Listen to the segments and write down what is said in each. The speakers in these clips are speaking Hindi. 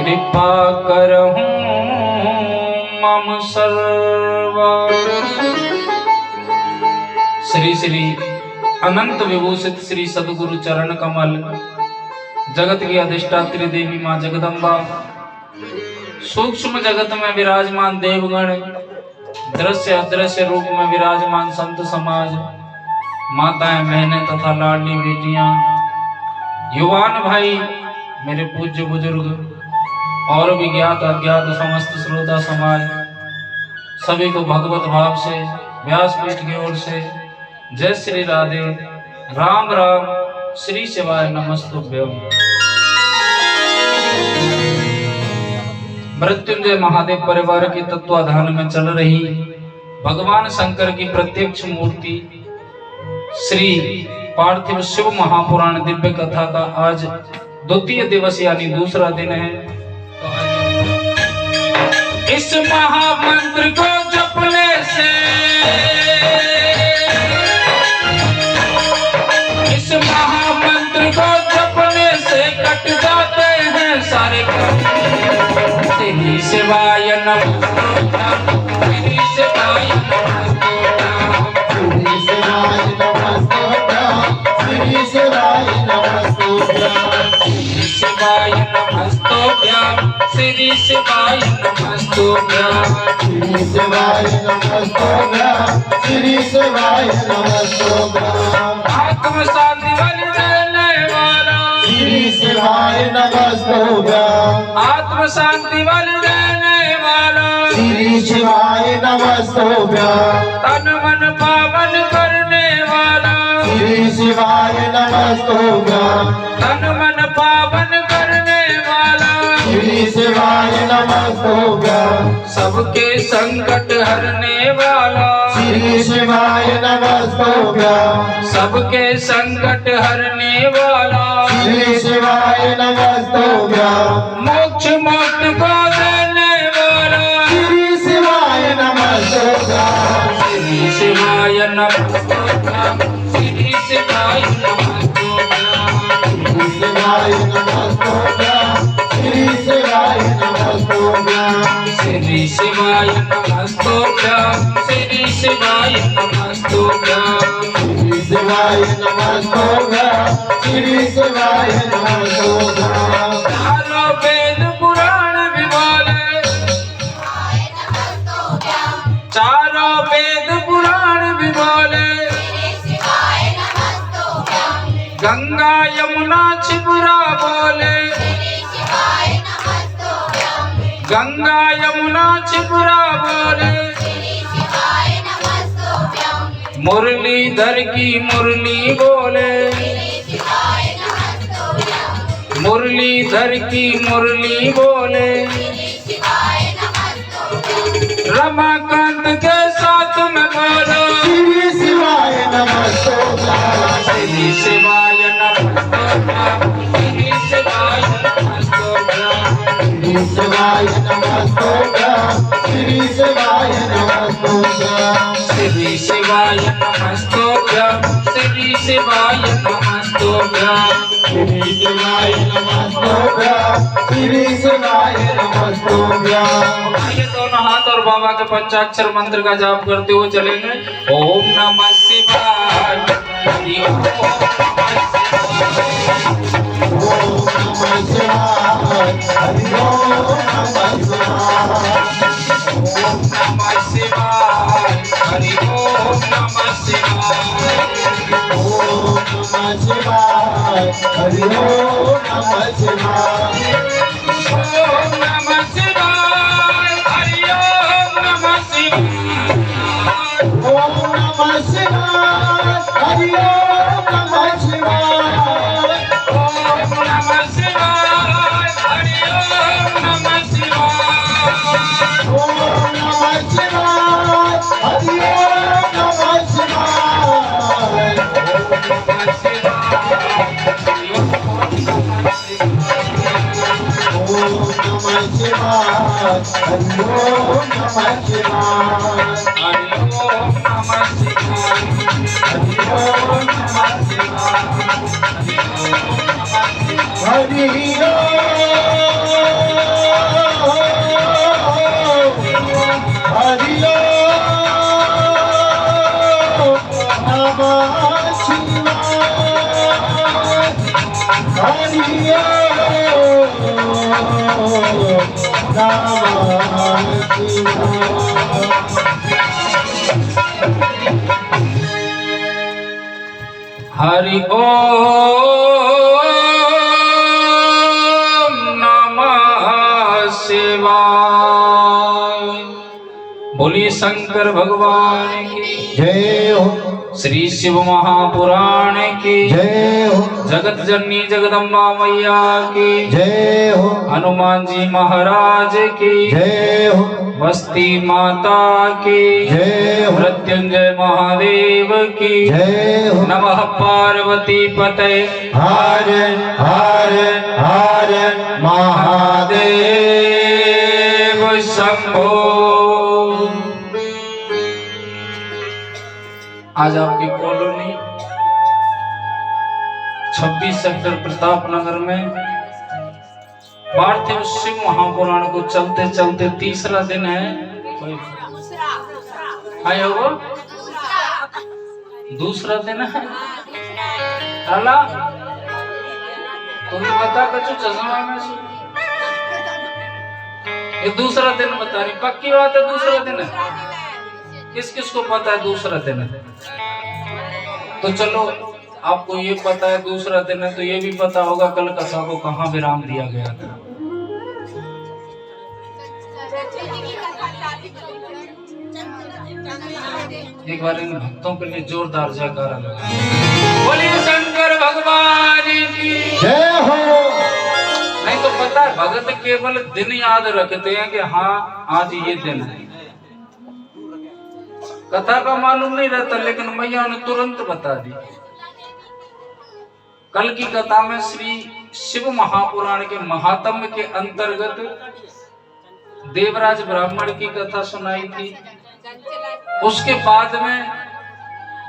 कृपा करहूं मम सर्वा। श्री श्री अनंत विभूषित श्री सदगुरु चरण कमल, जगत की अधिष्ठात्री देवी मां जगदम्बा, सूक्ष्म जगत में विराजमान देवगण, दृश्य अदृश्य रूप में विराजमान संत समाज, माताएं बहनें तथा लाडली बेटियां, युवान भाई, मेरे पूज्य बुजुर्ग और भी ज्ञात अज्ञात समस्त श्रोता समाज, सभी को भगवत भाव से व्यासपीठ की ओर से जय श्री राधे, राम राम, श्री शिवाय नमस्तुभ्यं। मृत्युंजय महादेव परिवार के तत्वाधान में चल रही भगवान शंकर की प्रत्यक्ष मूर्ति श्री पार्थिव शिव महापुराण दिव्य कथा का आज द्वितीय दिवस यानी दूसरा दिन है। इस महामंत्र को जपने से, इस महामंत्र को जपने से कट जाते हैं सारे श्री शिवाय नमः, श्री शिवाय नमः, श्री शिवाय नमः, श्री शिवाय नमः, श्री शिवाय नमः, श्री शिवाय नमः, श्री शिवाय नमः, श्री शिवाय नमः। आत्म शांति वाली रहने वाला श्री शिवाय नमः, आत्म शांति वाली रहने वाला श्री शिवाय नमः, तन मन पावन करने वाला श्री शिवाय नमः, तन मन पावन करने वाला श्री शिवाय नमः, सबके संकट हरने वाला श्री शिवाय नमः, सबके संकट हरने वाला श्री शिवाय नमः, मोक्ष मोक्ष को देने वाला श्री शिवाय नमः, श्री शिवाय नमः, श्री शिवाय नमः, श्री शिवाय नमः, श्री शिवाय नमः, श्री शिवाय नमः, श्री शिवाय नमः, श्री शिवाय नमः, श्री शिवाय नमः। चारों वेद पुराण भी बोले, चारों वेद पुराण भी बोले, गंगा यमुना छिपुरा बोले, गंगा यमुना छिपुरा बोले, मुरलीधर की मुरली बोले, मुरलीधर की मुरली बोले, रमाकांत के साथ में बोलो श्री शिवाय नमः, श्री शिवाय नमः, श्री शिवाय नमः, श्री शिवाय नमः, श्री शिवाय नमः, श्री शिवाय नमः, श्री शिवाय नमः, श्री शिवाय नमः, श्री शिवाय नमः। ये दोनों हाथ और बाबा के पंचाक्षर मंत्र का जाप करते हुए चलेंगे। ओम नमः शिवाय, हरि ओम नमः शिवाय, हरि ओम नमः शिवाय, हरि ओम नमः शिवाय, ओम नमः शिवाय, हरि ओम नमः शिवाय, ओम नमः शिवाय, हरि ओम नमः शिवाय, ओम नमः शिवाय, हरि ओम नमः शिवाय, ओम नमः शिवाय, हरि ओम नमः शिवाय, ओम नमः शिवाय, हरि ओम नमः शिवाय, ओम नमः शिवाय, हरि ओम नमः शिवाय, हरि ओम नमः शिवाय, हरि ओम नमः शिवाय, हरि ओम नमः शिवाय, हरि ओम। हरि ओम नमः शिवाय। बोलिए शंकर भगवान की जय हो। श्री शिव महापुराण की जय हो। जगत जननी जगदम्बा मैया की जय हो। हनुमान जी महाराज की जय हो। बस्ती माता की जय हो। मृत्युंजय महादेव की जय हो। नमः पार्वती पते हर हर हर महादेव शंभो। आज आपकी कॉलोनी 26 सेक्टर प्रताप नगर में पार्थिव शिव महापुराण को चलते चलते तीसरा दिन है। आया वो दूसरा दिन है। अला तुम्हें बता कछु चश्मा में से ये दूसरा दिन बता रही पक्की बात है। दूसरा दिन है। किस किस को पता है दूसरा दिन है? तो चलो आपको ये पता है दूसरा दिन है तो ये भी पता होगा कल कसा को कहाँ विराम दिया गया था। एक बार इन भक्तों के लिए जोरदार जयकारा लगा। बोलिए शंकर भगवान की जय हो। नहीं तो पता है भगत केवल दिन याद रखते हैं कि हाँ आज ये दिन है। कथा का मालूम नहीं रहता लेकिन मैया ने तुरंत बता दी। कल की कथा में श्री शिव महापुराण के महात्म्य के अंतर्गत देवराज ब्राह्मण की कथा सुनाई थी। उसके बाद में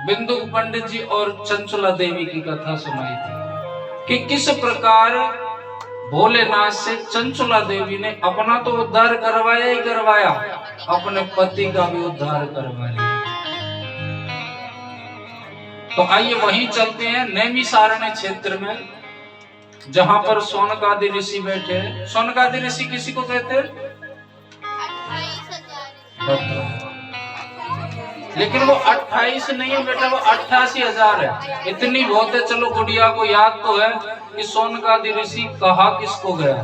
बिंदु पंडित जी और चंचला देवी की कथा सुनाई थी कि किस प्रकार भोलेनाथ से चंचला देवी ने अपना तो उद्धार करवाया ही करवाया, अपने पति का भी उद्धार करवा लिया। तो आइए वहीं चलते हैं नैमिषारण्य क्षेत्र में जहां पर सोनकादि ऋषि बैठे हैं। सोनकादि ऋषि किसी को कहते हैं? लेकिन वो 28 नहीं है बेटा, वो 88,000 है। इतनी बहुत है। चलो गुड़िया को याद तो है कि सोनकादि ऋषि कहा किसको गया।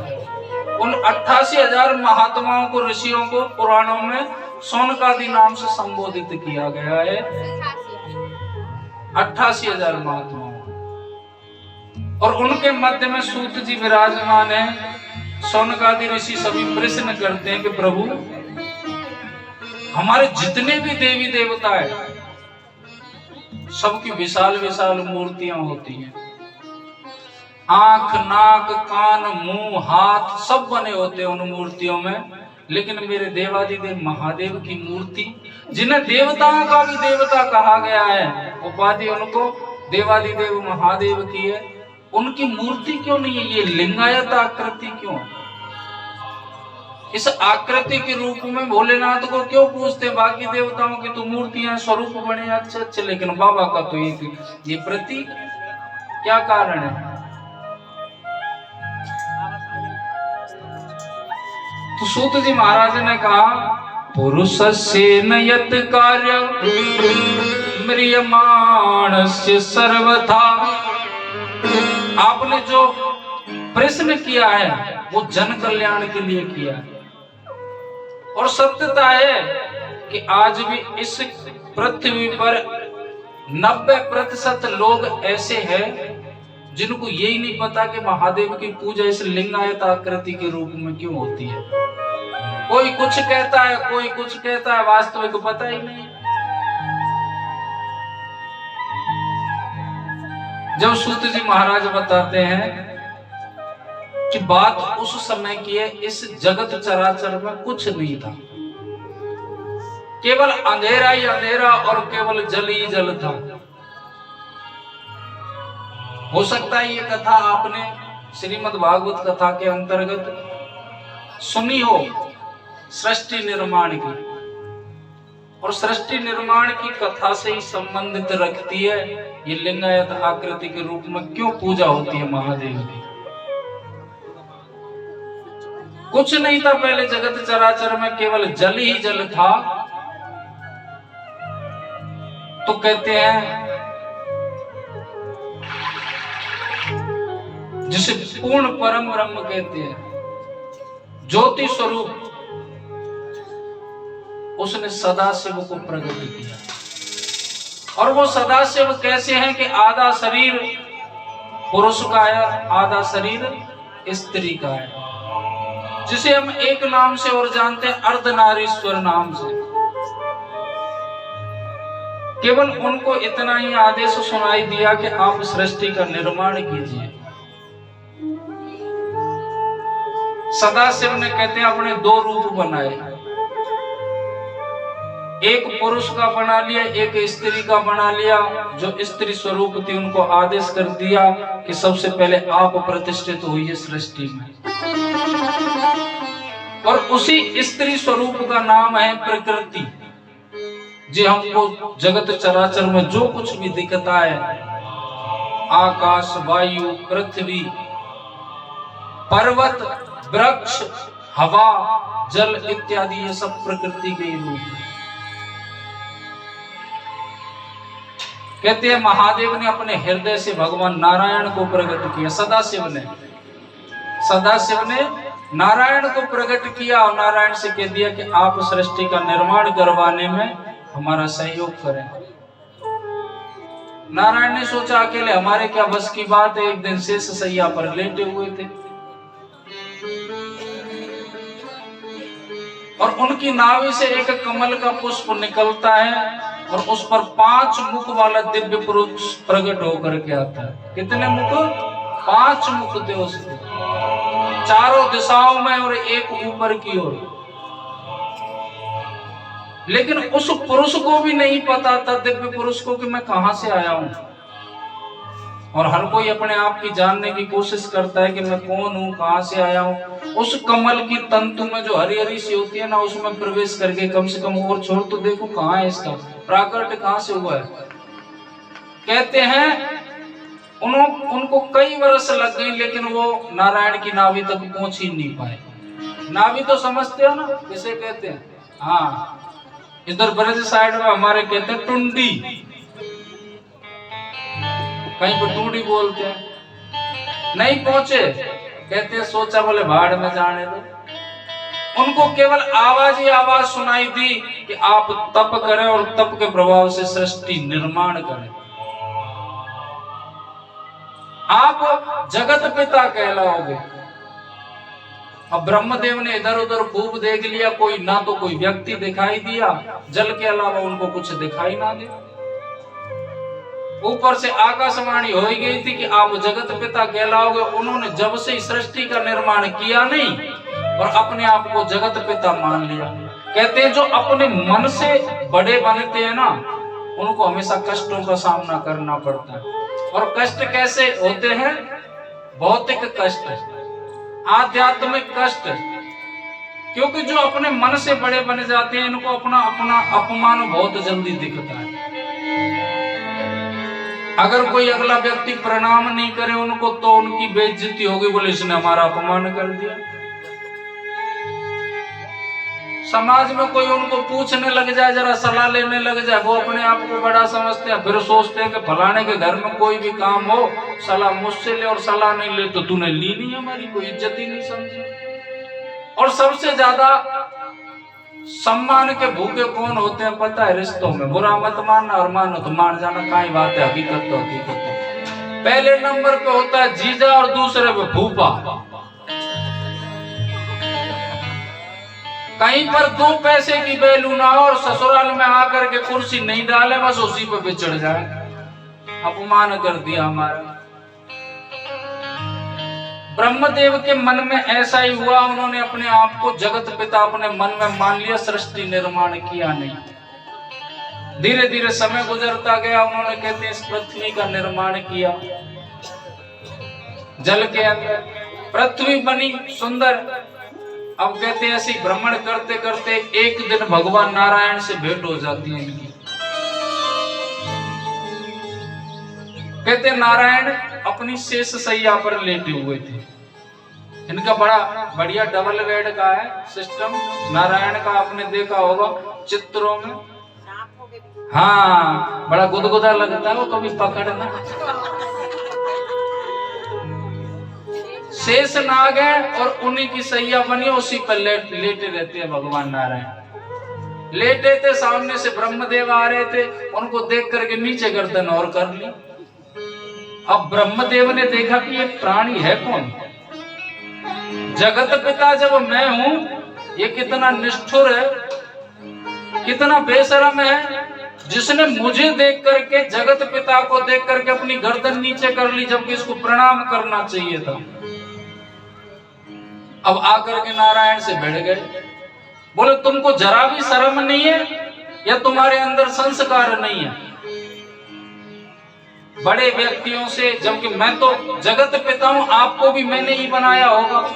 उन 88,000 महात्माओं को ऋषियों को पुराणों में सोनकादि नाम से संबोधित किया गया है। 88,000 महात्माओं और उनके मध्य में सूत जी विराजमान है। सोनकादि ऋषि सभी प्रश्न करते हैं कि प्रभु हमारे जितने भी देवी देवता है सबकी विशाल विशाल मूर्तियां होती हैं। आंख नाक कान मुंह हाथ सब बने होते हैं उन मूर्तियों में, लेकिन मेरे देवादिदेव महादेव की मूर्ति जिन्हें देवताओं का भी देवता कहा गया है, उपाधि उनको देवादिदेव महादेव की है, उनकी मूर्ति क्यों नहीं है? ये लिंगायत आकृति क्यों? इस आकृति के रूप में भोलेनाथ को क्यों पूछते हैं? बाकी देवताओं की तो मूर्तियां स्वरूप बने अच्छे अच्छे, लेकिन बाबा का तो ये प्रतीक, क्या कारण है? तो सूत जी महाराज ने कहा पुरुष से नयत कार्य म्रियमाणस्य सर्वथा। आपने जो प्रश्न किया है वो जन कल्याण के लिए किया है। और सत्यता है कि आज भी इस पृथ्वी पर 90% लोग ऐसे हैं जिनको यही नहीं पता कि महादेव की पूजा इस लिंगायत आकृति के रूप में क्यों होती है। कोई कुछ कहता है, कोई कुछ कहता है, वास्तविक पता ही नहीं। जब सूत जी महाराज बताते हैं कि बात उस समय की है, इस जगत चराचर में कुछ नहीं था, केवल अंधेरा ही अंधेरा और केवल जल ही जल था। हो सकता है ये कथा आपने श्रीमद् भागवत कथा के अंतर्गत सुनी हो, सृष्टि निर्माण की, और सृष्टि निर्माण की कथा से ही संबंधित रखती है ये लिंगायत आकृति के रूप में क्यों पूजा होती है महादेव की। कुछ नहीं था पहले जगत चराचर में, केवल जल ही जल था। तो कहते हैं जिसे पूर्ण परम ब्रह्म कहते हैं, ज्योति स्वरूप, उसने सदाशिव को प्रकट किया। और वो सदाशिव कैसे हैं कि आधा शरीर पुरुष का है, आधा शरीर स्त्री का है, जिसे हम एक नाम से और जानते हैं, अर्धनारीश्वर नाम से। केवल उनको इतना ही आदेश सुनाई दिया कि आप सृष्टि का निर्माण कीजिए। सदाशिव ने कहते हैं अपने दो रूप बनाए, एक पुरुष का बना लिया, एक स्त्री का बना लिया। जो स्त्री स्वरूप थी उनको आदेश कर दिया कि सबसे पहले आप प्रतिष्ठित हुई सृष्टि में। और उसी स्त्री स्वरूप का नाम है प्रकृति। जी हमको जगत चराचर में जो कुछ भी दिखता है, आकाश, वायु, पृथ्वी, पर्वत, वृक्ष, हवा, जल इत्यादि, ये सब प्रकृति के रूप हैं। कहते हैं महादेव ने अपने हृदय से भगवान नारायण को प्रकट किया। सदाशिव ने नारायण को प्रकट किया और नारायण से कह दिया कि आप सृष्टि का निर्माण करवाने में हमारा सहयोग करें। नारायण ने सोचा अकेले हमारे क्या बस की बात है। एक दिन शेष सैया पर लेटे हुए थे और उनकी नाभि से एक कमल का पुष्प निकलता है और उस पर 5 मुख वाला दिव्य पुरुष प्रकट होकर के आता है। कितने मुख? 5 मुख थे उसके, चारों दिशाओं में और एक ऊपर की ओर। लेकिन उस पुरुष को भी नहीं पता था, दिव्य पुरुष को, कि मैं कहां से आया हूं। और हर कोई अपने आप की जानने की कोशिश करता है कि मैं कौन हूं, कहां से आया हूं। उस कमल की तंतु में जो हरी हरी सी होती है ना, उसमें प्रवेश करके कम से कम और छोड़ तो देखो कहां है इसका प्राकट, कहां से हुआ है। कहते हैं उनको कई वर्ष लग गई, लेकिन वो नारायण की नाभि तक पहुंच ही नहीं पाए। नाभि तो समझते हो ना किसे कहते हैं? हाँ, इधर ब्रज साइड में हमारे कहते हैं टुंडी, कहीं पर टूडी बोलते हैं। नहीं पहुंचे, कहते हैं सोचा बोले भाड़ में जाने दो। उनको केवल आवाज ही आवाज सुनाई दी कि आप तप करें और तप के प्रभाव से सृष्टि निर्माण करें, आप जगत पिता कहलाओगे। अब ब्रह्मदेव ने इधर उधर खूब देख लिया, कोई ना तो कोई व्यक्ति दिखाई दिया, जल के अलावा उनको कुछ दिखाई ना दे। ऊपर से आकाशवाणी हो गई थी कि आप जगत पिता कहलाओगे। उन्होंने जब से सृष्टि का निर्माण किया नहीं और अपने आप को जगत पिता मान लिया। कहते हैं जो अपने मन से बड़े बनते हैं ना, उनको हमेशा कष्टों का सामना करना पड़ता है। और कष्ट कैसे होते हैं? भौतिक कष्ट, आध्यात्मिक कष्ट। क्योंकि जो अपने मन से बड़े बन जाते हैं, इनको अपना अपमान बहुत जल्दी दिखता है। अगर कोई अगला व्यक्ति प्रणाम नहीं करे उनको, तो उनकी बेइज्जती होगी, बोले इसने हमारा अपमान कर दिया। समाज में कोई उनको पूछने लग जाए, जरा सलाह लेने लग जाए, वो अपने आप को बड़ा समझते हैं। फिर सोचते हैं कि फलाने के घर में कोई भी काम हो, सलाह मुझसे ले, और सलाह नहीं ले तो तूने ली नहीं, हमारी कोई इज्जत ही नहीं समझी। और सबसे ज्यादा सम्मान के भूखे कौन होते हैं पता है? रिश्तों में। बुरा मत मानना और मानो तो मान जाना, काई बात है, हकीकत तो हकीकत है। पहले नंबर पे होता है जीजा और दूसरे पे फूफा। कहीं पर 2 पैसे की वैल्यू ना हो और ससुराल में आकर के कुर्सी नहीं डाले, बस उसी पे बिछड़ जाए, अपमान कर दिया हमारा। ब्रह्मदेव के मन में ऐसा ही हुआ, उन्होंने अपने आप को जगत पिता अपने मन में मान लिया, सृष्टि निर्माण किया नहीं। धीरे धीरे समय गुजरता गया, उन्होंने कहते हैं इस पृथ्वी का निर्माण किया। जल के अंदर पृथ्वी बनी सुंदर। अब कहते हैं ऐसे भ्रमण करते करते एक दिन भगवान नारायण से भेंट हो जाती है इनकी। कहते नारायण अपनी शेष सैया पर लेटे हुए थे। इनका बड़ा बढ़िया डबल बेड का है सिस्टम। नारायण का आपने देखा होगा चित्रों में। हाँ, बड़ा गुदगुदा लगता है वो, कभी पकड़ना। शेष नाग है और उन्हीं की सैया बनी, उसी पर लेटे रहते हैं भगवान नारायण। लेटे थे, सामने से ब्रह्मदेव आ रहे थे, उनको देख करके नीचे गर्दन और कर ली। अब ब्रह्मदेव ने देखा कि ये प्राणी है कौन? जगत पिता जब मैं हूं, ये कितना निष्ठुर है, कितना बेशरम है, जिसने मुझे देख करके, जगत पिता को देख करके अपनी गर्दन नीचे कर ली, जबकि इसको प्रणाम करना चाहिए था। अब आकर के नारायण से भिड़ गए, बोले तुमको जरा भी शर्म नहीं है या तुम्हारे अंदर संस्कार नहीं है? बड़े व्यक्तियों से, जबकि मैं तो जगत पिता हूं, आपको भी मैंने ही बनाया होगा।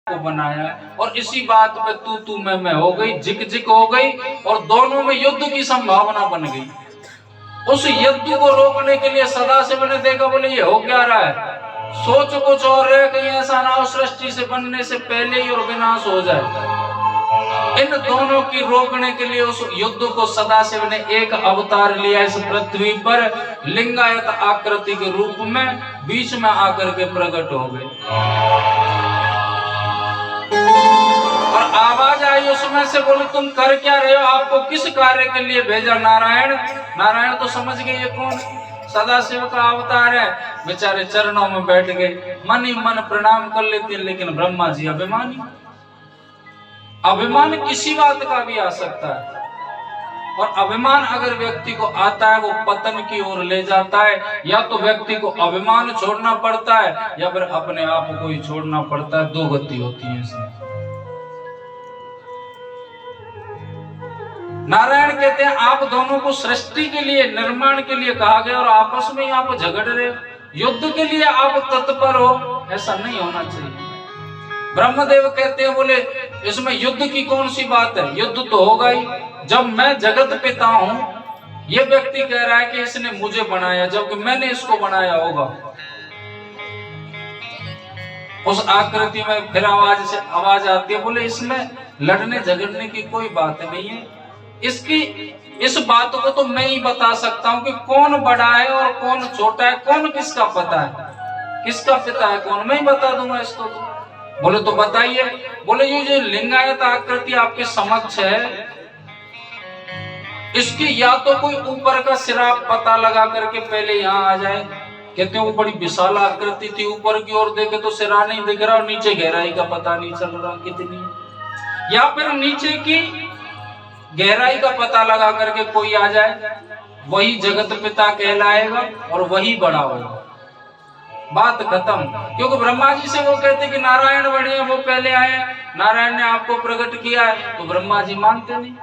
को बनाया और इसी बात पे तू मैं हो गई, जिक जिक हो गई और दोनों में युद्ध की संभावना बन गई। उस युद्ध को रोकने के लिए सदाशिव ने देखा, बोले ये हो क्या रहा है, सोच कुछ और है, कहीं ऐसा ना हो सृष्टि से बनने से पहले ही और विनाश हो जाए। इन दोनों की रोकने के लिए उस युद्ध को सदाशिव ने एक अवतार लिया इस पृथ्वी पर, लिंगायत आकृति के रूप में बीच में आकर के प्रकट हो गए। और आवाज आई उसमें से, बोले तुम कर क्या रहे हो, आपको किस कार्य के लिए भेजा नारायण? नारायण तो समझ गए ये कौन, सदाशिव का अवतार है। बेचारे चरणों में बैठ गए, मन ही मन प्रणाम कर लेते, लेकिन ब्रह्मा जी अभिमानी। अभिमान किसी बात का भी आ सकता है, और अभिमान अगर व्यक्ति को आता है वो पतन की ओर ले जाता है। या तो व्यक्ति को अभिमान छोड़ना पड़ता है या फिर अपने आप को ही छोड़ना पड़ता है, दो गति होती है इसमें। नारायण कहते हैं आप दोनों को सृष्टि के लिए, निर्माण के लिए कहा गया और आपस में ही आप झगड़ रहे हो, युद्ध के लिए आप तत्पर हो, ऐसा नहीं होना चाहिए। ब्रह्मदेव कहते हैं, बोले इसमें युद्ध की कौन सी बात है, युद्ध तो होगा ही। जब मैं जगत पिता हूं, ये व्यक्ति कह रहा है कि इसने मुझे बनाया, जबकि मैंने इसको बनाया होगा। उस आकृति में फिर आवाज आती है, बोले इसमें लड़ने झगड़ने की कोई बात नहीं है, इस बात को तो मैं ही बता सकता हूं कि कौन बड़ा है और कौन छोटा है, कौन किसका पता है, किसका पिता है कौन, मैं ही बता दूंगा इसको। बोले तो बताइए। बोले ये जो लिंगायत आकृति आपके समक्ष है, इसकी या तो कोई ऊपर का सिरा पता लगा करके पहले यहाँ आ जाए। कहते हैं वो बड़ी विशाल आकृति थी, ऊपर की ओर देखे तो सिरा नहीं दिख रहा और नीचे गहराई का पता नहीं चल रहा कितनी, या फिर नीचे की गहराई का पता लगा करके कोई आ जाए, वही जगत पिता कहलाएगा और वही बड़ा होगा, बात खत्म। क्योंकि ब्रह्मा जी से वो कहते कि नारायण बड़े हैं, वो पहले आए, नारायण ने आपको प्रकट किया है, तो ब्रह्मा जी मानते नहीं।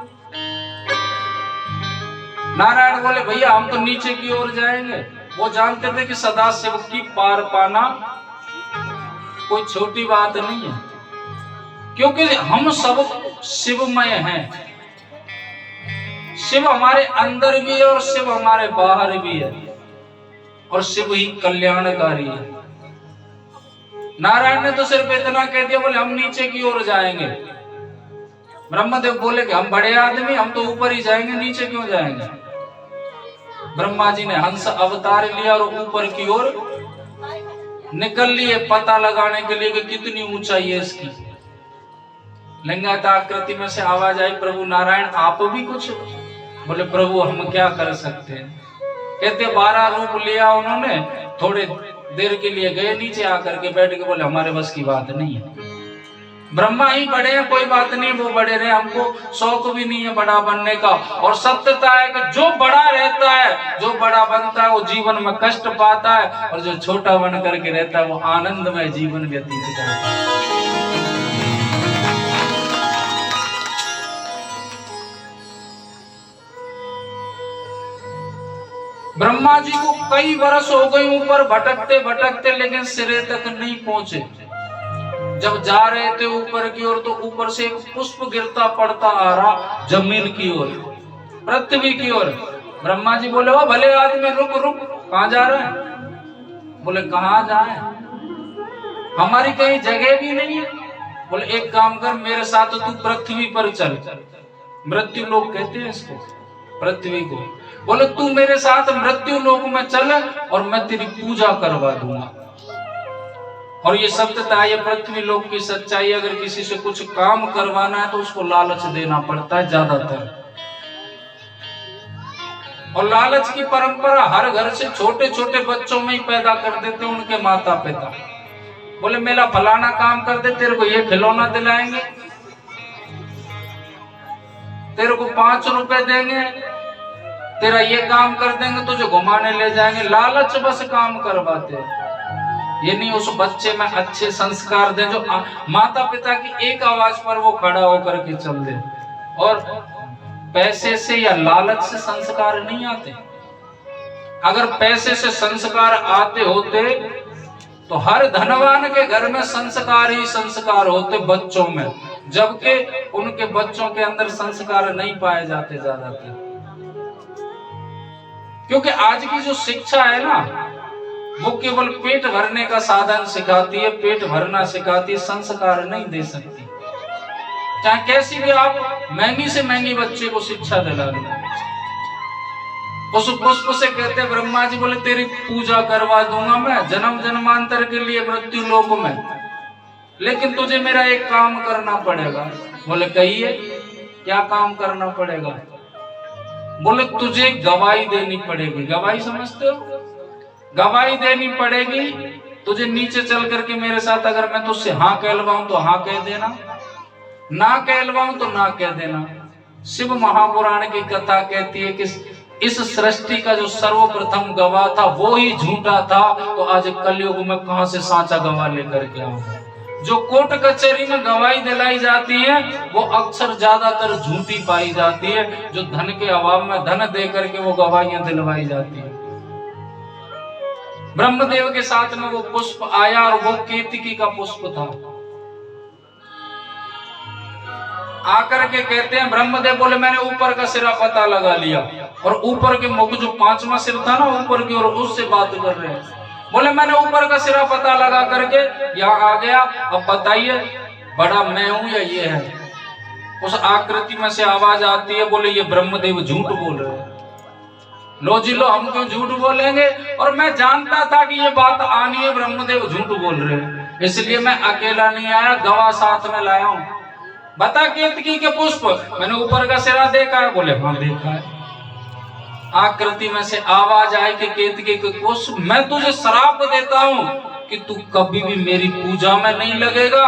नारायण बोले भैया हम तो नीचे की ओर जाएंगे। वो जानते थे कि सदाशिव की पार पाना कोई छोटी बात नहीं है, क्योंकि हम सब शिवमय हैं। शिव हमारे अंदर भी है और शिव हमारे बाहर भी है, और शिव ही कल्याणकारी है। नारायण ने तो सिर्फ इतना कह दिया, बोले हम नीचे की ओर जाएंगे। ब्रह्मदेव बोले कि हम बड़े आदमी, हम तो ऊपर ही जाएंगे, नीचे क्यों जाएंगे। ब्रह्मा जी ने हंस अवतार लिया और ऊपर की ओर निकल लिए, पता लगाने के लिए कि कितनी ऊंचाई है इसकी। लिंगायत आकृति में से आवाज आई, प्रभु नारायण आप भी कुछ। बोले प्रभु हम क्या कर सकते हैं। कहते 12 रूप लिया उन्होंने, थोड़े देर के लिए गए नीचे, आकर के बैठ के बोले हमारे बस की बात नहीं है, ब्रह्मा ही बड़े हैं, कोई बात नहीं वो बड़े रहे, हमको शौक भी नहीं है बड़ा बनने का। और सत्यता है कि जो बड़ा रहता है, जो बड़ा बनता है वो जीवन में कष्ट पाता है, और जो छोटा बन करके रहता है वो आनंदमय जीवन व्यतीत करता है। ब्रह्मा जी को कई वर्ष हो गए ऊपर भटकते भटकते, लेकिन सिरे तक नहीं पहुंचे। जब जा रहे थे ऊपर की ओर तो ऊपर से एक पुष्प गिरता पड़ता आ रहा जमीन की ओर, पृथ्वी की ओर। ब्रह्मा जी बोले, ओ भले आदमी रुक रुक, कहाँ जा रहे हैं? बोले कहाँ जाए, हमारी कहीं जगह भी नहीं है। बोले एक काम कर, मेरे साथ तू पृथ्वी पर चल। मृत्यु लोक कहते हैं इसको, पृथ्वी को। बोले तू मेरे साथ मृत्यु लोक में चल और मैं तेरी पूजा करवा दूंगा। और ये सत्यता, ये पृथ्वी लोक की सच्चाई। अगर किसी से कुछ काम करवाना है तो उसको लालच देना पड़ता है ज्यादातर, और लालच की परंपरा हर घर से छोटे छोटे बच्चों में ही पैदा कर देते उनके माता पिता। बोले मेरा फलाना काम कर दे, तेरे को ये खिलौना दिलाएंगे, तेरे को 5 रुपए देंगे, तेरा ये काम कर देंगे, तुझे घुमाने ले जाएंगे। लालच बस काम करवाते हैं। ये नहीं उस बच्चे में अच्छे संस्कार दें जो माता पिता की एक आवाज पर वो खड़ा होकर के चल दे। और पैसे से या लालच से संस्कार नहीं आते। अगर पैसे से संस्कार आते होते तो हर धनवान के घर में संस्कार ही संस्कार होते बच्चों में, जबकि उनके बच्चों के अंदर संस्कार नहीं पाए जाते ज्यादातर। क्योंकि आज की जो शिक्षा है ना, वो केवल पेट भरने का साधन सिखाती है, पेट भरना सिखाती है, संस्कार नहीं दे सकती। चाहे कैसी भी आप महंगी से महंगी बच्चे को शिक्षा दिला लो। उस पुष्प से कहते ब्रह्मा जी, बोले तेरी पूजा करवा दूंगा मैं जन्म जन्मांतर के लिए मृत्यु लोक में, लेकिन तुझे मेरा एक काम करना पड़ेगा। बोले कहिए क्या काम करना पड़ेगा? बोले तुझे गवाही देनी पड़ेगी। गवाही समझते हो? गवाही देनी पड़ेगी तुझे। नीचे चल करके मेरे साथ अगर मैं तुझसे हाँ कहलवाऊं तो हाँ कह देना, ना कहलवाऊं तो ना कह देना। शिव महापुराण की कथा कहती है कि इस सृष्टि का जो सर्वप्रथम गवाह था वो ही झूठा था, तो आज कलयुग में कहां से सांचा गवाह लेकर के आऊंगा? जो कोर्ट कचहरी में गवाही दिलाई जाती है वो अक्सर ज्यादातर झूठी पाई जाती है। जो धन के अभाव में धन दे करके वो गवाहियां दिलवाई जाती है। ब्रह्मदेव के साथ में वो पुष्प आया और वो केतकी का पुष्प था। आकर के कहते हैं ब्रह्मदेव, बोले मैंने ऊपर का सिरा पता लगा लिया, और ऊपर के मुख जो 5वां सिर था ना ऊपर की ओर, उससे बात कर रहे हैं। बोले मैंने ऊपर का सिरा पता लगा करके यहाँ आ गया, अब बताइए बड़ा मैं हूं या ये है? उस आकृति में से आवाज आती है, बोले ये ब्रह्मदेव झूठ बोल रहे हैं। लो जी लो, हम क्यों झूठ बोलेंगे? और मैं जानता था कि ये बात आनी है, ब्रह्मदेव झूठ बोल रहे हैं, इसलिए मैं अकेला नहीं आया, गवाह साथ में लाया हूं। बता केतकी के पुष्प, मैंने ऊपर का सिरा देखा है? बोले हाँ देखा है। आकृति में से आवाज आई कि केतकी के पुष्प, मैं तुझे श्राप देता हूं कि तू कभी भी मेरी पूजा में नहीं लगेगा।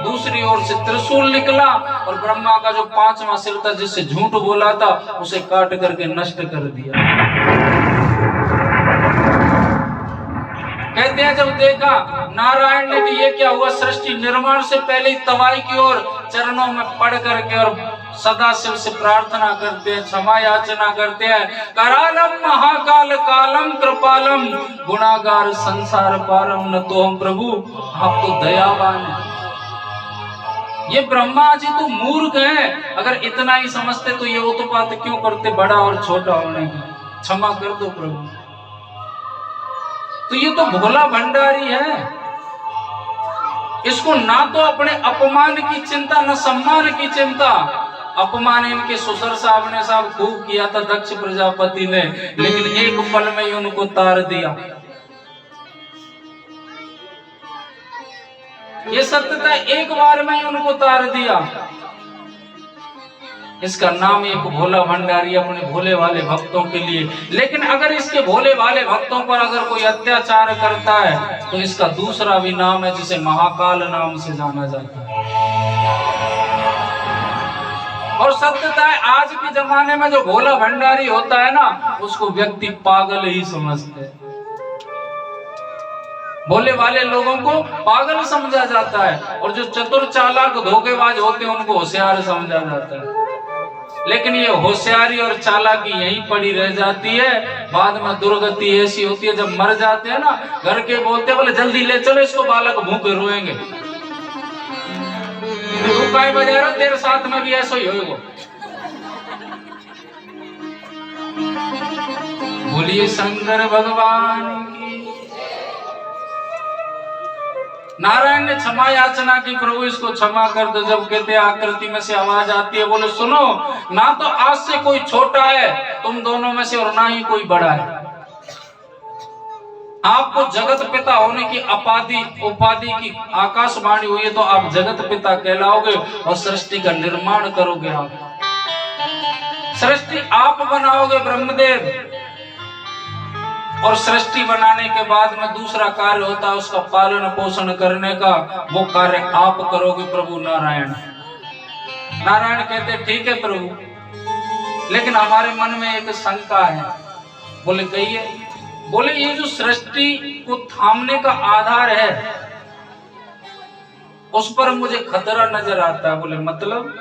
दूसरी ओर से त्रिशूल निकला और ब्रह्मा का जो 5वां सिर था जिससे झूठ बोला था उसे काट करके नष्ट कर दिया। कहते हैं जब देखा नारायण ने कि ये क्या हुआ, सृष्टि निर्माण से पहले तवाई की ओर चरणों में पड़ करके और सदा शिव से प्रार्थना करते हैं, क्षमा याचना करते हैं। करालम महाकाल कालम कृपालम गुणागार संसार पारम न तो हम प्रभु, आप तो दयावान हैं। ये ब्रह्मा जी तो मूर्ख हैं, अगर इतना ही समझते तो ये उत्पात क्यों करते बड़ा और छोटा होने की? क्षमा कर दो प्रभु। तो ये तो भोला भंडारी है, इसको ना तो अपने अपमान की चिंता न सम्मान की चिंता। अपमान इनके ससुर साहब ने साहब खूब किया था, दक्ष प्रजापति ने, लेकिन एक पल में ही उनको तार दिया। ये सत्यता एक बार में ही उनको तार दिया। इसका नाम एक भोला भंडारी अपने भोले वाले भक्तों के लिए। लेकिन अगर इसके भोले वाले भक्तों पर अगर कोई अत्याचार करता है तो इसका दूसरा भी नाम है जिसे महाकाल नाम से जाना जाता है। और सत्यता है आज के जमाने में जो भोला भंडारी होता है ना उसको व्यक्ति पागल ही समझते हैं। भोले वाले लोगों को पागल समझा जाता है और जो चतुर चालाक धोखेबाज होते हैं उनको होशियार समझा जाता है। लेकिन ये होशियारी और चालाकी यहीं पड़ी रह जाती है। बाद में दुर्गति ऐसी होती है, जब मर जाते हैं ना घर के बोलते बोले जल्दी ले चलो इसको, बालक भूखे रोएंगे। तू काय बजा रहा, तेरे साथ में भी ऐसा ही होगा। बोलिए शंकर भगवान की। नारायण ने क्षमा याचना की, प्रभु इसको क्षमा कर दो। जब कहते आकृति में से आवाज आती है, बोले सुनो, ना तो आज से कोई छोटा है तुम दोनों में से और ना ही कोई बड़ा है। आपको जगत पिता होने की उपाधि की आकाशवाणी हुई है, तो आप जगत पिता कहलाओगे और सृष्टि का निर्माण करोगे। आप सृष्टि आप बनाओगे ब्रह्मदेव, और सृष्टि बनाने के बाद में दूसरा कार्य होता है उसका पालन पोषण करने का, वो कार्य आप करोगे प्रभु नारायण। नारायण कहते ठीक है प्रभु, लेकिन हमारे मन में एक शंका है। बोले कहिए। बोले ये जो सृष्टि को थामने का आधार है उस पर मुझे खतरा नजर आता है। बोले मतलब?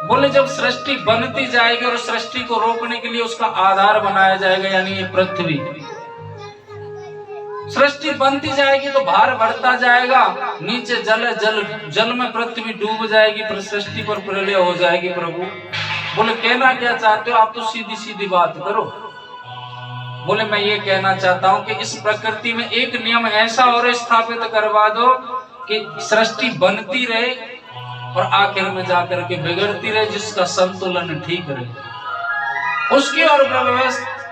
बोले जब सृष्टि बनती जाएगी और सृष्टि को रोकने के लिए उसका आधार बनाया जाएगा, यानी ये पृथ्वी, सृष्टि बनती जाएगी तो भार बढ़ता जाएगा, नीचे जल में पृथ्वी डूब जाएगी, फिर सृष्टि पर प्रलय हो जाएगी। प्रभु बोले कहना क्या चाहते हो आप, तो सीधी सीधी बात करो। बोले मैं ये कहना चाहता हूं कि इस प्रकृति में एक नियम ऐसा और स्थापित करवा दो कि सृष्टि बनती रहे और आखिर में जाकर के बिगड़ती रहे, जिसका संतुलन ठीक रहे, उसकी और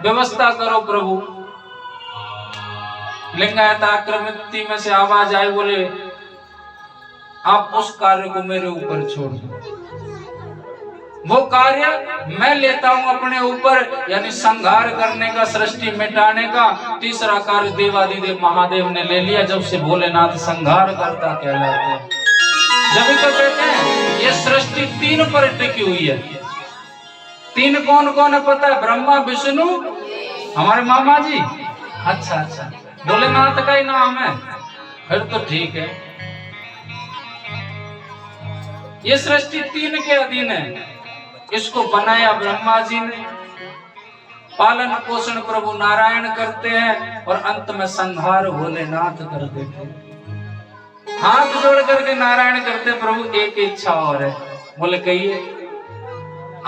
व्यवस्था करो प्रभु। लिंगायत आकृति में से आवाज आई, बोले आप उस कार्य को मेरे ऊपर छोड़ दो। वो कार्य मैं लेता हूं अपने ऊपर, यानी संहार करने का, सृष्टि मिटाने का। तीसरा कार्य देवादिदेव महादेव ने ले लिया, जब से भोलेनाथ संहार करता कहलाते हैं। जब तो कहते हैं ये सृष्टि तीन पर टिकी हुई है। तीन कौन कौन है पता है? ब्रह्मा, विष्णु, हमारे मामा जी। अच्छा, भोलेनाथ का ही नाम है, फिर तो ठीक है। ये सृष्टि तीन के अधीन है। इसको बनाया ब्रह्मा जी ने, पालन पोषण प्रभु नारायण करते हैं, और अंत में संहार भोलेनाथ कर देते हैं। हाथ जोड़ करके नारायण करते प्रभु एक इच्छा और है। बोले कहिए।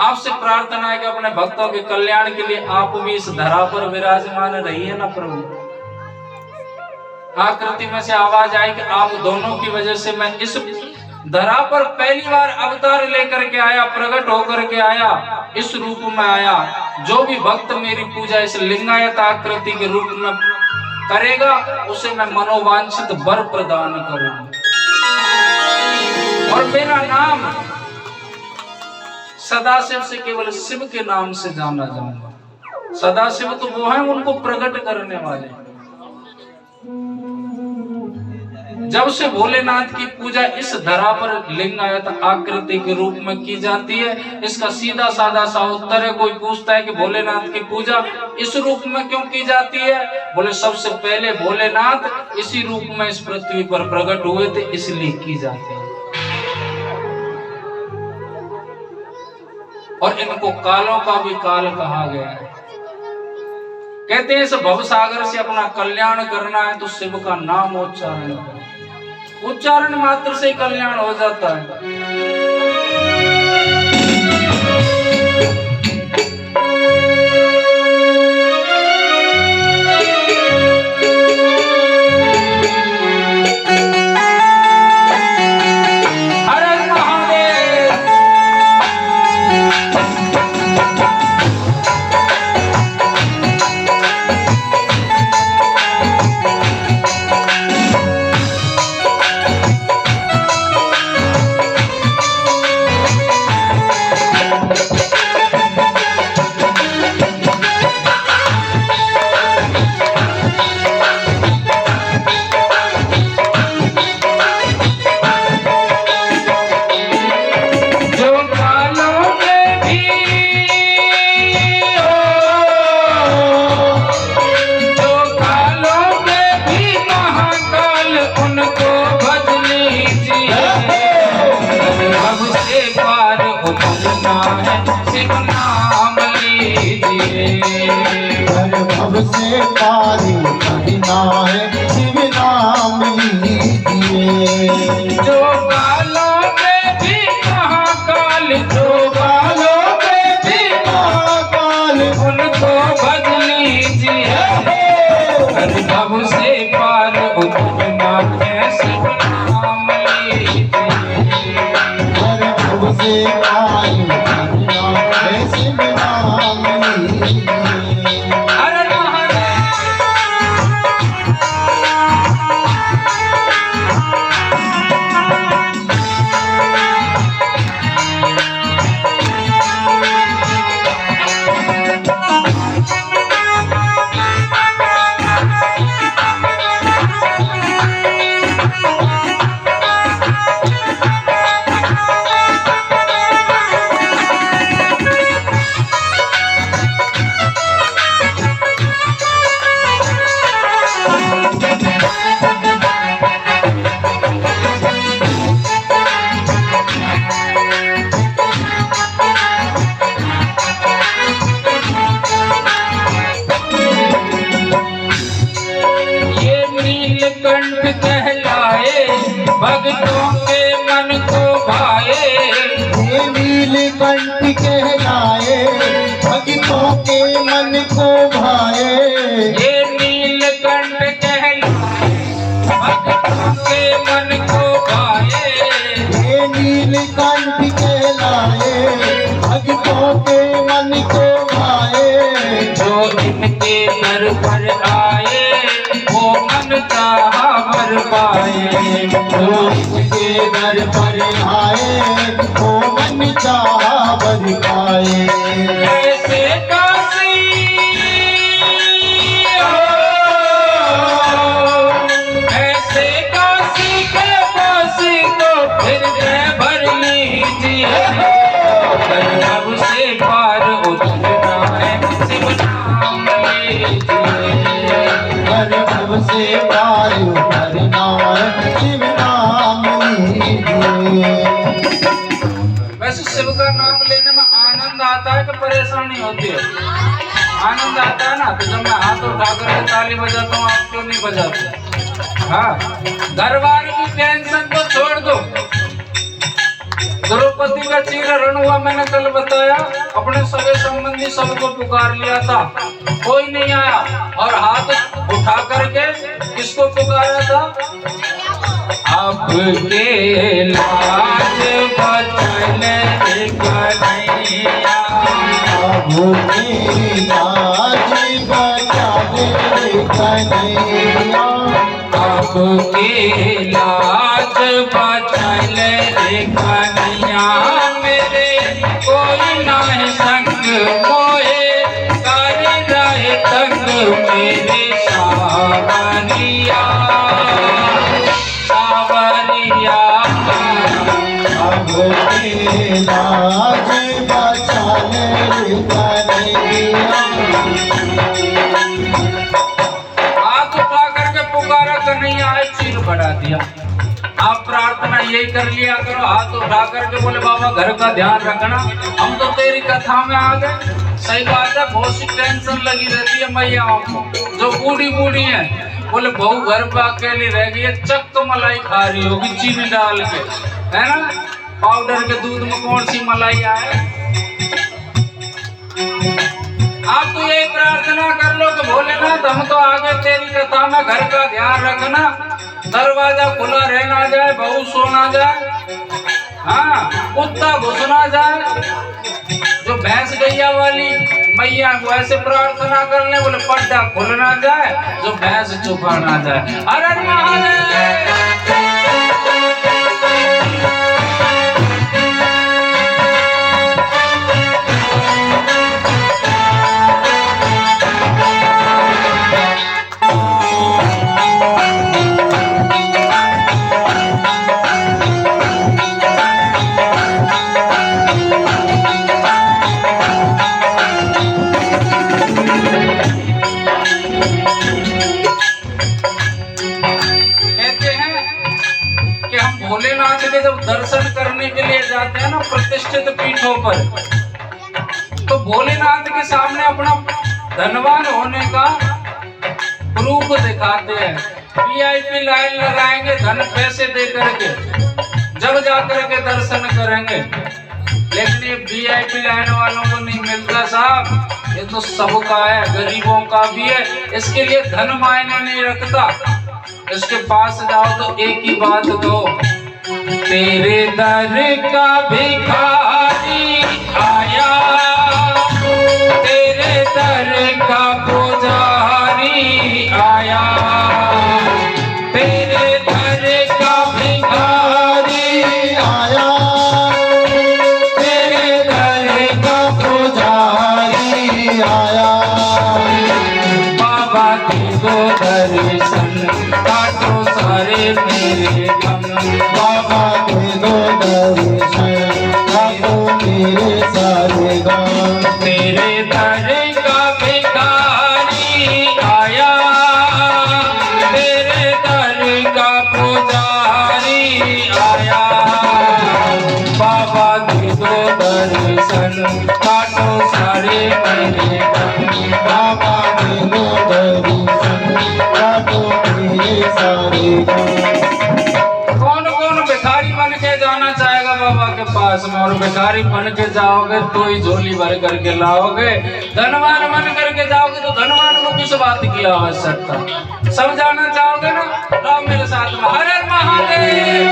आपसे प्रार्थना है कि अपने भक्तों के कल्याण के लिए आप भी इस धरा पर विराजमान रहिए ना प्रभु। आकृति में से आवाज आई कि आप दोनों की वजह से मैं इस धरा पर पहली बार अवतार लेकर के आया, प्रकट होकर के आया, इस रूप में आया। जो भी भक्त मेरी पूजा इस लिंगायत आकृति के रूप में करेगा, उसे मैं मनोवांछित वर प्रदान करूंगा। और मेरा नाम सदाशिव से केवल शिव के नाम से जाना जाऊंगा। सदाशिव तो वो है उनको प्रकट करने वाले। जब से भोलेनाथ की पूजा इस धरा पर लिंगायत आकृति के रूप में की जाती है, इसका सीधा साधा सा उत्तर है। कोई पूछता है कि भोलेनाथ की पूजा इस रूप में क्यों की जाती है? बोले सबसे पहले भोलेनाथ इसी रूप में इस पृथ्वी पर प्रकट हुए थे, इसलिए की जाती है। और इनको कालों का भी काल कहा गया है। कहते हैं इस भवसागर से अपना कल्याण करना है तो शिव का नाम उच्चारण करो। उच्चारण मात्र से कल्याण हो जाता है। से पारी कहना है शिव नाम लीजिए। जो कालों के घर पर आए वो मन चाहा वर पाए। जो इसके दर पर आए वो मन चाहा वर पाए। ऐसे काशी ऐसे काशी के काशी को फिर भर लीजिए। गजब से पार उतरना है शिव नाम लीजिए। गजब से पार उतरना है शिव नाम लीजिए। वैसे शिव का नाम लेने में आनंद आता है कि परेशानी होती है? आनंद आता है ना। तो जब मैं हाथ उठा कर ताली बजाता हूँ आप क्यों नहीं बजाते? हाँ, घर वालों की टेंशन तो छोड़ दो। द्रौपदी का चीरहरण हुआ, मैंने कल बताया। अपने सगे संबंधी सबको पुकार लिया था, कोई नहीं आया। और हाथ उठा करके किसको पुकारा था? आपके लाज बचले कन्हैया। आपके लाज बचले कन्हैया। आपके लाज बचले कन्हैया। मेरे कोई नाहि संग मोहे कारी रहे तंग। मेरे सावरिया सावरिया। आपके लाज बचले कन्हैया। हाथ उठा करके पुकारा कन्हैया आए, चीर बढ़ा दिया। आप प्रार्थना यही कर लिया करो, हाथ उठा करके बोले बाबा घर का ध्यान रखना, हम तो तेरी कथा में आ गए। सही बात है, बहुत सी टेंशन लगी रहती है मैयाओं को, जो बूढ़ी बूढ़ी है। बोले बहू घर पे अकेली रह गई है, चक मलाई खा रही होगी चीनी डाल के, है ना। पाउडर के दूध में कौन सी मलाई आए। आप तो यही प्रार्थना कर लो कि भोलेनाथ हम तो आगे तेरी कथा में, घर का ध्यान रखना, दरवाजा खुला रहना जाए, बहू सोना जाए, हाँ कुत्ता घुसना जाए। जो भैंस गैया वाली मैया को ऐसे प्रार्थना कर ले, बोले पर्दा खुलना जाए, जो भैंस चुपा ना जाए। हर हर महादेव। भोलेनाथ के जब दर्शन करने के लिए जाते हैं ना प्रतिष्ठित पीठों पर, तो भोलेनाथ के सामने अपना धनवान होने का प्रूफ दिखाते हैं। वीआईपी लाइन लगाएंगे धन पैसे दे करके, जब जाकर के दर्शन करेंगे। लेकिन ये वीआईपी लाइन वालों को नहीं मिलता साहब, ये तो सबका है, गरीबों का भी है। इसके लिए धन मायने नहीं रखता। इसके पास जाओ तो एक ही बात दो, तेरे दर का भिखारी आया, तेरे दर का पुजारी आया, तेरे दर का भिखारी आया, तेरे दर का पुजारी आया। बाबा की दो दर्शन काटो सारे मेरे गम। बाबा के दो दर्शन काटो मेरे सारे गम। तेरे दर का भिखारी आया, तेरे दर का पुजारी आया। बाबा के दो दर्शन काटो सारे मेरे गम। बाबा के दो दर्शन काटो मेरे सारे गम। कौन कौन भिखारी बन के जाना चाहेगा बाबा के पास में? और भिखारी बन के जाओगे तो ही झोली भर करके लाओगे, धनवान बन करके जाओगे तो धनवान को किस बात की आवश्यकता। सब जाना चाहोगे ना, तो मेरे साथ में हर हर महादेव।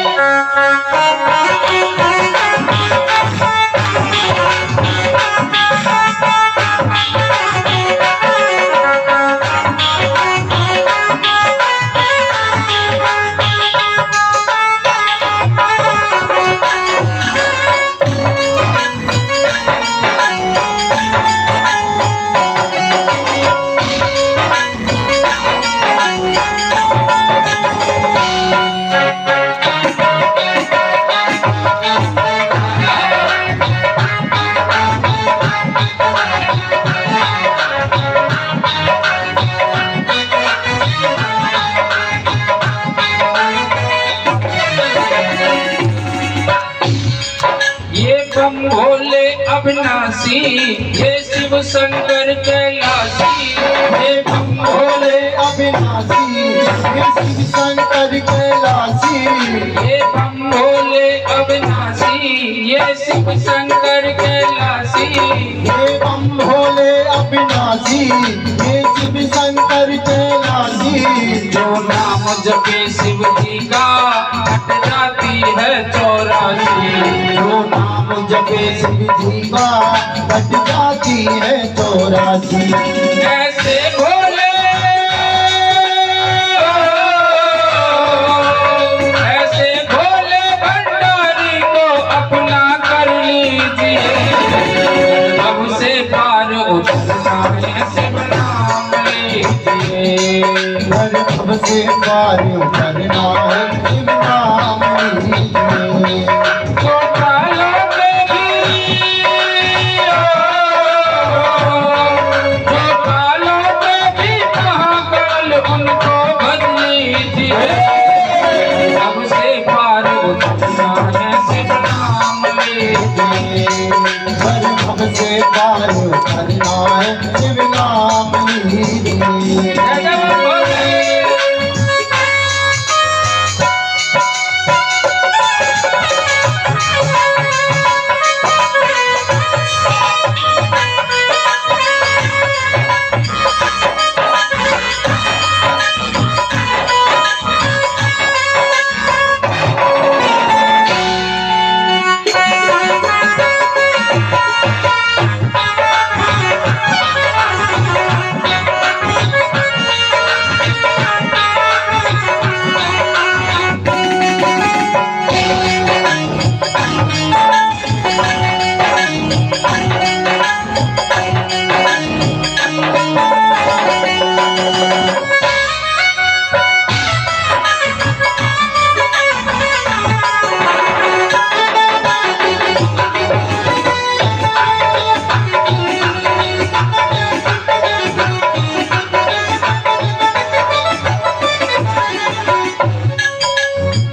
शिव शंकर कैलाशी, हे बम भोले अविनाशी, हे शिव शंकर कैलाशी, हे बम भोले अविनाशी, ये शिव शंकर कैलाशी, हे बम भोले अविनाशी, हे शिव शंकर कैलाशी। जो नाम जपे शिव जी का हट जाती है 84, जो नाम जपे शिव जी का कट जाती है 84। ऐसे भोले, ऐसे भोले भंडारी को अपना कर लीजिए, अब से पार उतरना है शिव नाम लीजिए। अब से पार करना है शिव नाम लीजिए। जो कालों पे भी, जो कालों पे भी महाकाल उनको भज लीजिए, अब से पार उतरना है शिव नाम लीजिए। अब से पार करना है शिव नाम लीजिए। जय जय भोले।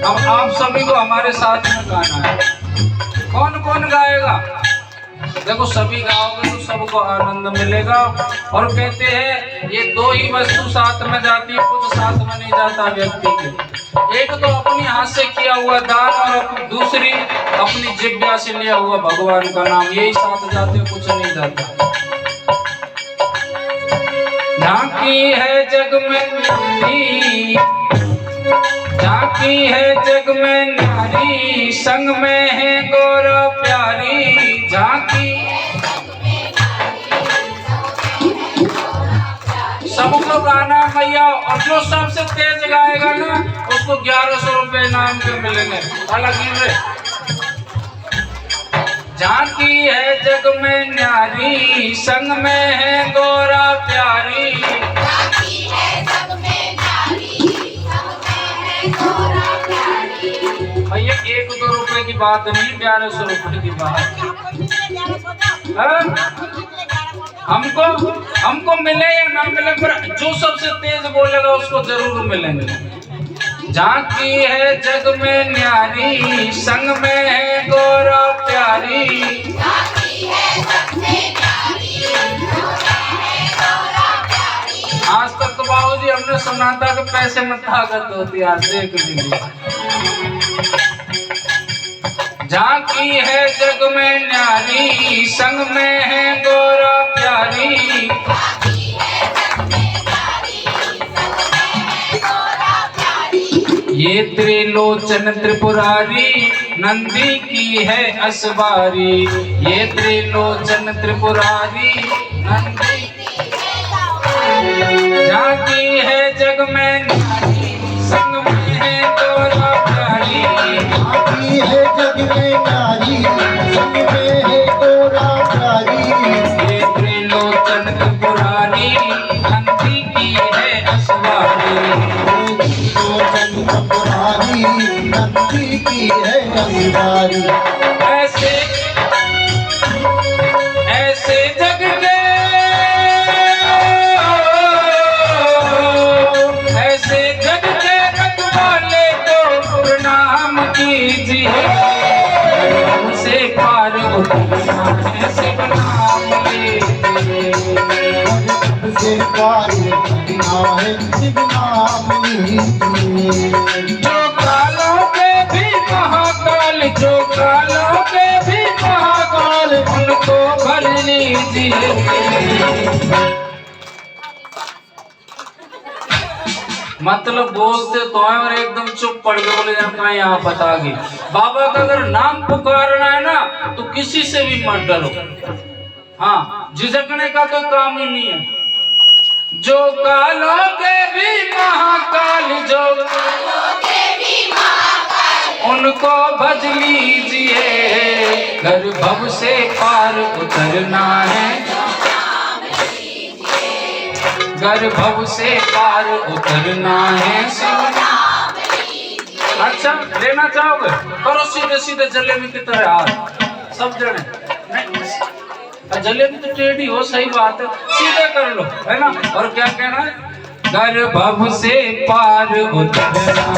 अब आप सभी को हमारे साथ में गाना है। कौन कौन गाएगा? देखो सभी गाओगे तो सबको आनंद मिलेगा। और कहते हैं ये दो ही वस्तु साथ में जाती है, कुछ साथ में नहीं जाता व्यक्ति के। एक तो अपने हाथ से किया हुआ दान और दूसरी अपनी जिह्वा से लिया हुआ भगवान का नाम, यही साथ जाते, कुछ नहीं जाता। झांकी है जग में नारी, झांकी है जग में नारी, संग में है गौरव प्यारी। झांकी सबको गाना भैया, और जो सबसे तेज गाएगा ना उसको 1100 रुपए इनाम के मिलेंगे। अलग झांकी है जग में न्यारी, संग में है गौरा प्यारी। भैया 1-2 रुपए की बात नहीं, 1100 रुपए की बात। हमको मिले या ना मिले, पर जो सबसे तेज बोलेगा उसको जरूर मिलेंगे। झांकी है जग में न्यारी, संग में है गौरव प्यारी। आज तक तो बाबूजी हमने सुना था कि पैसे में ताकत होती है, आज देख लीजिए। झांकी है जग में न्यारी, संग में है गौरव प्यारी। ये त्रिलोचन त्रिपुरारी, नंदी की है असवारी। ये त्रिलोचन त्रिपुरारी, नंदी झांकी है जग में नारी, संग में है गौरा प्यारी। झांकी है जग में नारी, संग में है गौरा प्यारी। ये त्रिलोचन त्रिपुरारी, नंदी की है असवारी। त्रिलोचन त्रिपुरारी, नंदी की है असवारी। ऐसे ऐसे जग के, ऐसे जग के रखवाले को प्रणाम कीजिए। से पार उतरना है शिव नाम लीजिए। से पार करना है शिव नाम लीजिए। जो कालों के भी महाकाल, जो कालों के भी महाकाल, उनको भर लीजिए। मतलब बोलते तो है और एकदम चुप पड़ गए, बोले कहा यहाँ बता गई। बाबा का अगर नाम पुकारना है ना तो किसी से भी मत डरो। हाँ, झिझकने का तो काम ही नहीं है। जो कालों के भी महाकाल, जो उनको भज लीजिए। घर भव से पार उतरना है, घर भव से पार उतरना है। अच्छा, लेना चाहोगे? करो सीधे सीधे जलेबी की तरह हाथ, सब जने। जलेबी तो टेढ़ी हो, सही बात है, सीधे कर लो, है ना। और क्या कहना है? घर भव से पार उतरना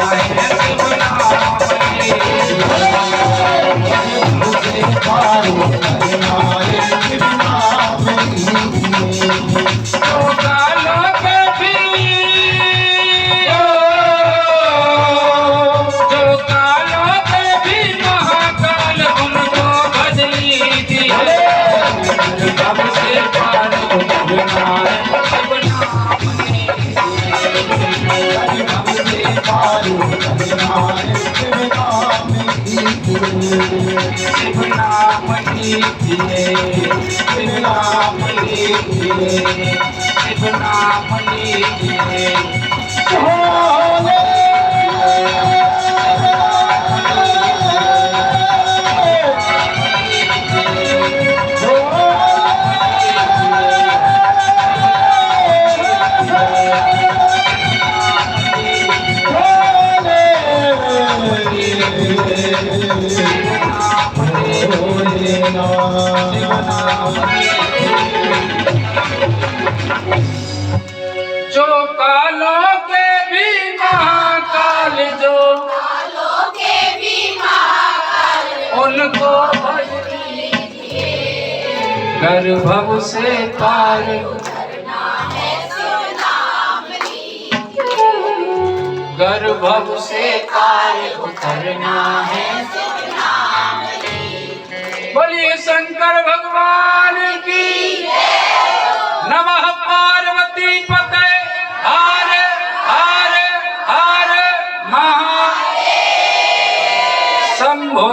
जो कालों के भी महाकाल, जो कालों के भी महाकाल, उनको भज लीजिए। घर भव से पार उतरना है, शिव नाम लीजिए। घर भव से पार उतरना है, शिव नाम लीजिए। बोलिए शंकर भगवान की, नमः पार्वती पते, हर हर हर महादेव शंभो।